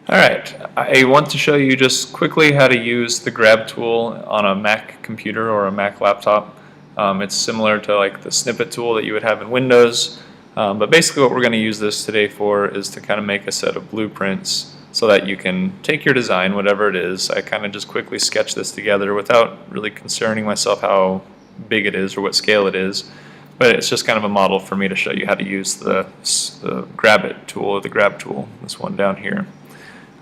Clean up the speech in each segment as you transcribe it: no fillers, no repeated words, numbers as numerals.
Alright, I want to show you just quickly how to use the grab tool on a Mac computer or a Mac laptop. It's similar to like the snippet tool that you would have in Windows, but basically what we're going to use this today for is to kind of make a set of blueprints so that you can take your design, whatever it is. I kind of just quickly sketch this together without really concerning myself how big it is or what scale it is, but it's just kind of a model for me to show you how to use the grab it tool or the grab tool, this one down here.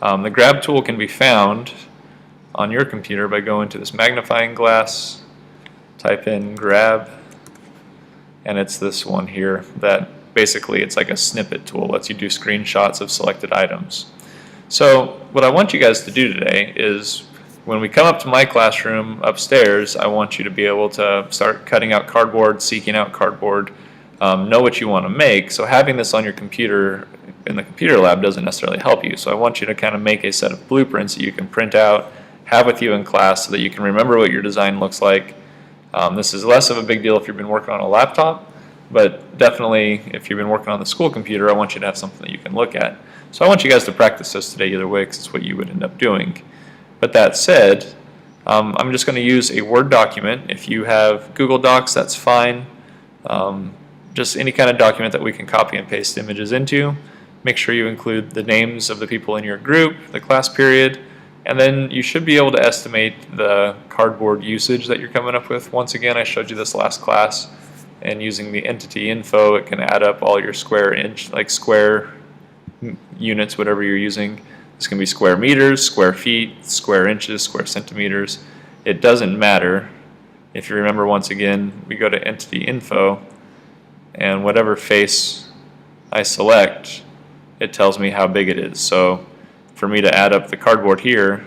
The grab tool can be found on your computer by going to this magnifying glass, type in grab, and it's this one here that basically it's like a snippet tool, lets you do screenshots of selected items. So what I want you guys to do today is when we come up to my classroom upstairs, I want you to be able to start cutting out cardboard, seeking out cardboard, know what you want to make. So having this on your computer in the computer lab doesn't necessarily help you. So I want you to kind of make a set of blueprints that you can print out, have with you in class so that you can remember what your design looks like. This is less of a big deal if you've been working on a laptop, but definitely if you've been working on the school computer, I want you to have something that you can look at. So I want you guys to practice this today either way because it's what you would end up doing. But that said, I'm just going to use a Word document. If you have Google Docs, that's fine. Just any kind of document that we can copy and paste images into. Make sure you include the names of the people in your group, the class period, and then you should be able to estimate the cardboard usage that you're coming up with. Once again, I showed you this last class, and using the entity info, it can add up all your square inch, like square units, whatever you're using. This can be square meters, square feet, square inches, square centimeters. It doesn't matter. If you remember, once again, we go to entity info, and whatever face I select, it tells me how big it is. So for me to add up the cardboard here,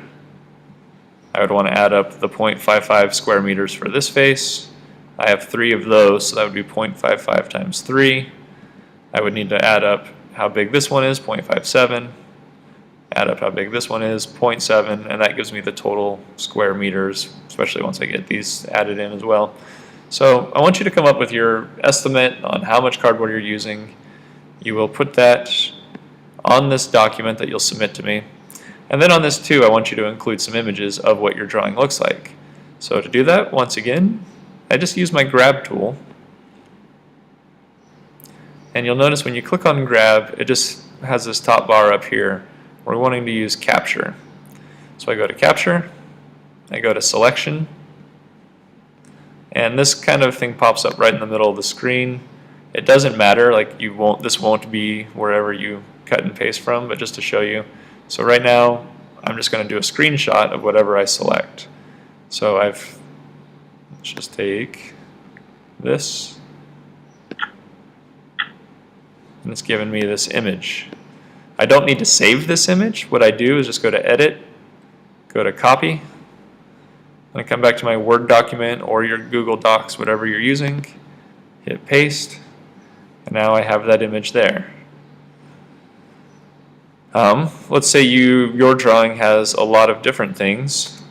I would want to add up the 0.55 square meters for this face. I have 3 of those, so that would be 0.55 times 3. I would need to add up how big this one is, 0.57. Add up how big this one is, 0.7, and that gives me the total square meters, especially once I get these added in as well. So I want you to come up with your estimate on how much cardboard you're using. You will put that on this document that you'll submit to me. And then on this too, I want you to include some images of what your drawing looks like. So to do that, once again, I just use my grab tool. And you'll notice when you click on grab, it just has this top bar up here. We're wanting to use capture. So I go to capture, I go to selection, and this kind of thing pops up right in the middle of the screen. It doesn't matter, like this won't be wherever you cut and paste from, but just to show you. So right now, I'm just going to do a screenshot of whatever I select. So let's just take this, and it's given me this image. I don't need to save this image. What I do is just go to Edit, go to Copy, and I come back to my Word document or your Google Docs, whatever you're using, hit Paste, and now I have that image there. Let's say your drawing has a lot of different things,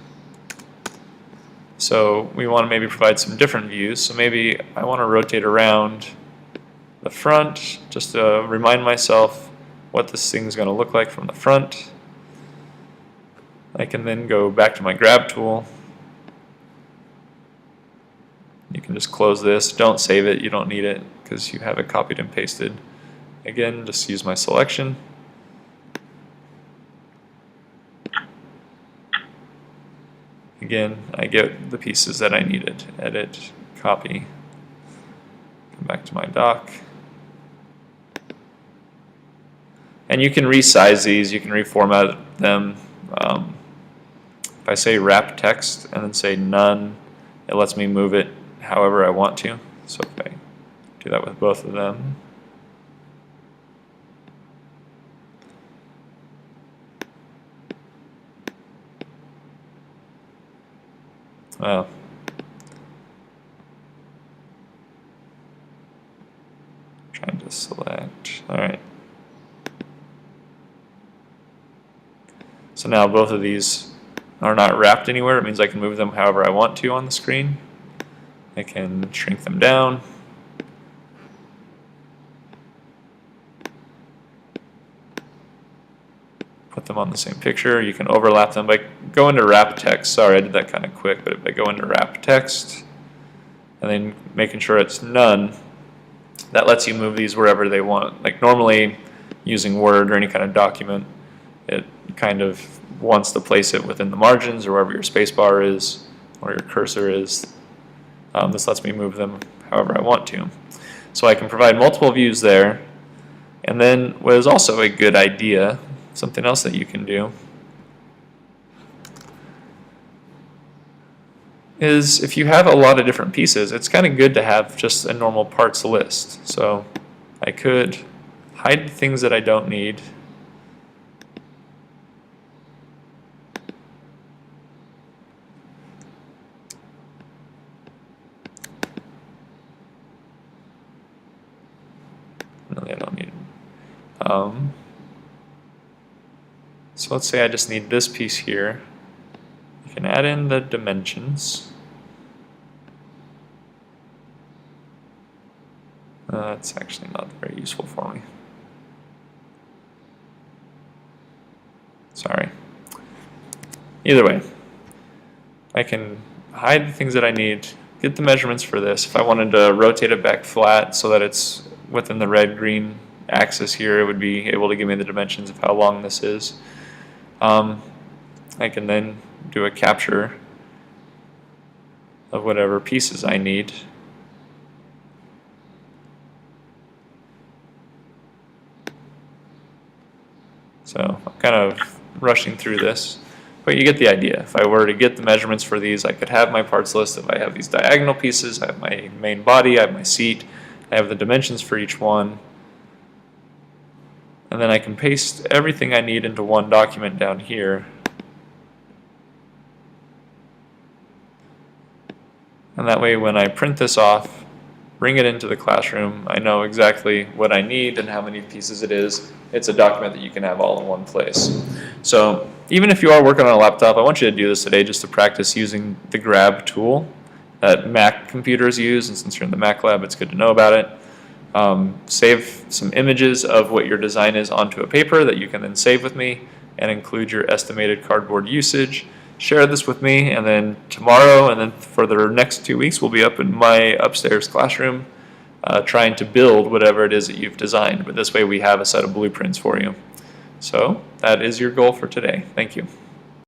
so we want to maybe provide some different views. So maybe I want to rotate around the front just to remind myself what this thing is going to look like from the front. I can then go back to my grab tool. You can just close this. Don't save it. You don't need it because you have it copied and pasted. Again, just use my selection. Again, I get the pieces that I needed. Edit, copy, come back to my doc. And you can resize these, you can reformat them. If I say wrap text and then say none, it lets me move it however I want to. So if I do that with both of them. Well, trying to select. All right. So now both of these are not wrapped anywhere. It means I can move them however I want to on the screen. I can shrink them down. put them on the same picture. You can overlap them by go into wrap text. Sorry, I did that kind of quick, but if I go into wrap text and then making sure it's none, that lets you move these wherever they want. Like normally using Word or any kind of document, it kind of wants to place it within the margins or wherever your space bar is or your cursor is. This lets me move them however I want to. So I can provide multiple views there. And then what is also a good idea, something else that you can do, is if you have a lot of different pieces, it's kind of good to have just a normal parts list. So I could hide things that I don't need. Really, I don't need it. So let's say I just need this piece here. You can add in the dimensions. That's actually not very useful for me. Sorry. Either way, I can hide the things that I need, get the measurements for this. If I wanted to rotate it back flat so that it's within the red-green axis here, it would be able to give me the dimensions of how long this is. I can then do a capture of whatever pieces I need. So I'm kind of rushing through this, but you get the idea. If I were to get the measurements for these, I could have my parts list. If I have these diagonal pieces, I have my main body, I have my seat, I have the dimensions for each one, and then I can paste everything I need into one document down here. And that way when I print this off, bring it into the classroom, I know exactly what I need and how many pieces it is. It's a document that you can have all in one place. So even if you are working on a laptop, I want you to do this today just to practice using the Grab tool that Mac computers use, and since you're in the Mac lab, it's good to know about it. Save some images of what your design is onto a paper that you can then save with me and include your estimated cardboard usage. Share this with me, and then tomorrow and then for the next 2 weeks we'll be up in my upstairs classroom trying to build whatever it is that you've designed. But this way we have a set of blueprints for you. So that is your goal for today. Thank you.